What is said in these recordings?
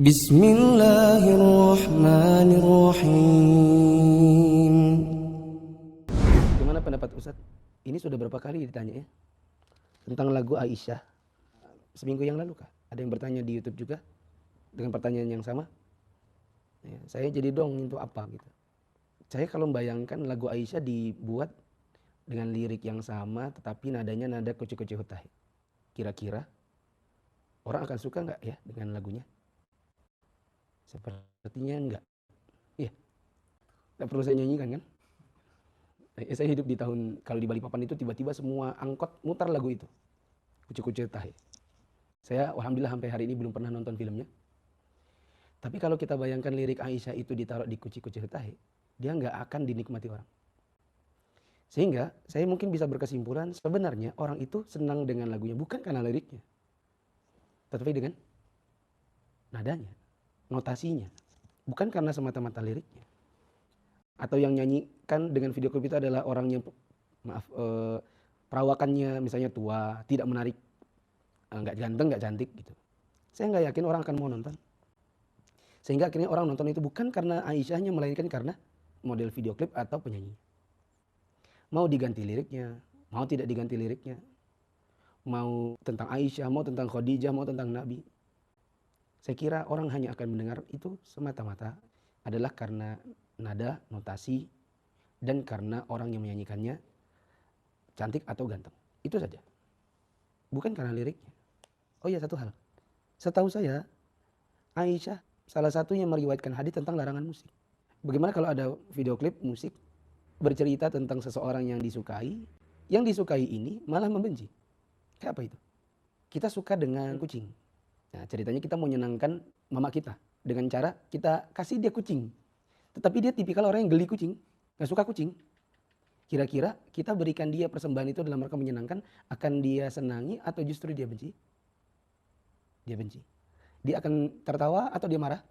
Bismillahirrahmanirrahim. Gimana pendapat Ustadz? Ini sudah berapa kali ditanya ya? Tentang lagu Aisyah. Seminggu yang lalu kah? Ada yang bertanya di YouTube juga dengan pertanyaan yang sama. Ya, saya jadi dong itu apa gitu. Saya kalau membayangkan lagu Aisyah dibuat dengan lirik yang sama tetapi nadanya nada kuci-kuci hutah. Kira-kira orang akan suka nggak ya dengan lagunya? Sepertinya enggak. Iya, nggak perlu saya nyanyikan kan? Saya hidup di tahun, kalau di Balikpapan itu tiba-tiba semua angkot mutar lagu itu. Kucu-kucu tahe. Saya alhamdulillah sampai hari ini belum pernah nonton filmnya. Tapi kalau kita bayangkan lirik Aisyah itu ditaruh di kuci-kuci tahe, dia nggak akan dinikmati orang. Sehingga saya mungkin bisa berkesimpulan sebenarnya orang itu senang dengan lagunya bukan karena liriknya. Tetapi dengan nadanya, notasinya. Bukan karena semata-mata liriknya. Atau yang nyanyikan dengan video klip itu adalah orang yang perawakannya misalnya tua, tidak menarik, nggak ganteng, nggak cantik gitu. Saya nggak yakin orang akan mau nonton. Sehingga akhirnya orang nonton itu bukan karena Aisyahnya, melainkan karena model video klip atau penyanyi. Mau diganti liriknya, mau tidak diganti liriknya. Mau tentang Aisyah, mau tentang Khadijah, mau tentang Nabi. Saya kira orang hanya akan mendengar itu semata-mata adalah karena nada, notasi, dan karena orang yang menyanyikannya cantik atau ganteng. Itu saja. Bukan karena liriknya. Oh iya, satu hal. Setahu saya, Aisyah salah satu yang meriwayatkan hadis tentang larangan musik. Bagaimana kalau ada video klip musik bercerita tentang seseorang yang disukai ini malah membenci. Kayak apa itu? Kita suka dengan kucing. Nah, ceritanya kita mau menyenangkan mama kita dengan cara kita kasih dia kucing. Tetapi dia tipikal orang yang geli kucing, nggak suka kucing. Kira-kira kita berikan dia persembahan itu dalam rangka menyenangkan, akan dia senangi atau justru dia benci? Dia benci. Dia akan tertawa atau dia marah?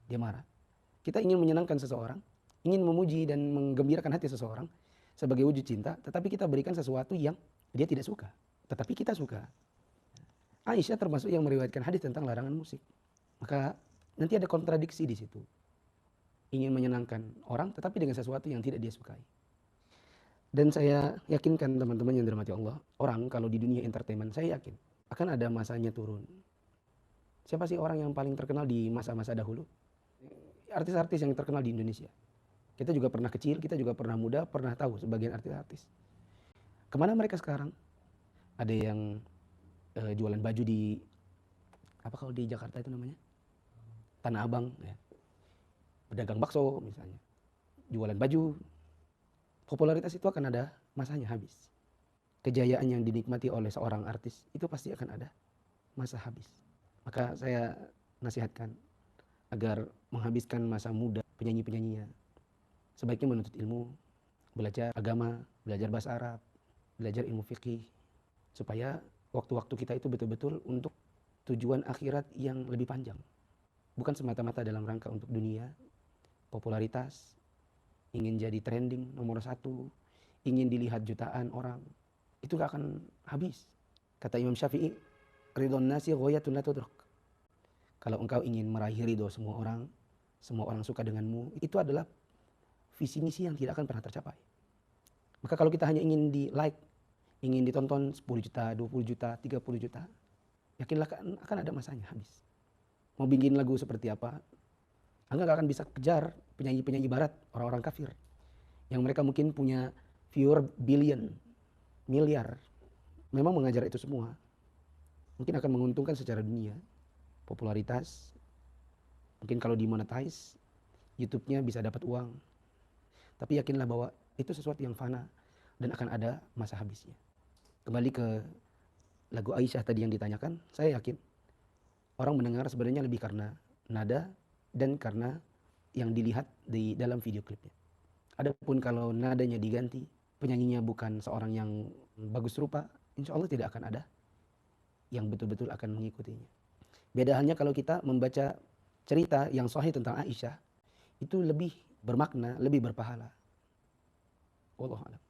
Dia marah. Kita ingin menyenangkan seseorang, ingin memuji dan menggembirakan hati seseorang sebagai wujud cinta, tetapi kita berikan sesuatu yang dia tidak suka, tetapi kita suka. Aisyah termasuk yang meriwayatkan hadis tentang larangan musik. Maka nanti ada kontradiksi di situ. Ingin menyenangkan orang tetapi dengan sesuatu yang tidak dia sukai. Dan saya yakinkan teman-teman yang dirahmati Allah, orang kalau di dunia entertainment saya yakin akan ada masanya turun. Siapa sih orang yang paling terkenal di masa-masa dahulu? Artis-artis yang terkenal di Indonesia. Kita juga pernah kecil, kita juga pernah muda, pernah tahu sebagian artis-artis. Kemana mereka sekarang? Ada yang jualan baju di, apa kalau di Jakarta itu namanya? Tanah Abang. Ya. Pedagang bakso misalnya. Jualan baju. Popularitas itu akan ada masanya habis. Kejayaan yang dinikmati oleh seorang artis itu pasti akan ada masa habis. Maka saya nasihatkan agar menghabiskan masa muda penyanyi-penyanyinya sebaiknya menuntut ilmu, belajar agama, belajar bahasa Arab, belajar ilmu fikih, supaya waktu-waktu kita itu betul-betul untuk tujuan akhirat yang lebih panjang. Bukan semata-mata dalam rangka untuk dunia, popularitas, ingin jadi trending nomor 1, ingin dilihat jutaan orang. Itu gak akan habis. Kata Imam Syafi'i, ridhon nasi ghayatun la tudrak. Kalau engkau ingin meraih ridho semua orang suka denganmu, itu adalah visi misi yang tidak akan pernah tercapai. Maka kalau kita hanya ingin di like, ingin ditonton 10 juta, 20 juta, 30 juta, yakinlah akan ada masanya habis. Mau bikin lagu seperti apa, Anda gak akan bisa kejar penyanyi-penyanyi barat, orang-orang kafir. Yang mereka mungkin punya viewer billion, miliar. Memang mengajar itu semua. Mungkin akan menguntungkan secara dunia. Popularitas, mungkin kalau dimonetize, YouTube-nya bisa dapat uang. Tapi yakinlah bahwa itu sesuatu yang fana dan akan ada masa habisnya. Kembali ke lagu Aisyah tadi yang ditanyakan, saya yakin orang mendengar sebenarnya lebih karena nada dan karena yang dilihat di dalam video klipnya. Adapun kalau nadanya diganti, penyanyinya bukan seorang yang bagus rupa, insya Allah tidak akan ada yang betul-betul akan mengikutinya. Beda halnya kalau kita membaca cerita yang sahih tentang Aisyah, itu lebih bermakna, lebih berpahala. Wallahu a'lam.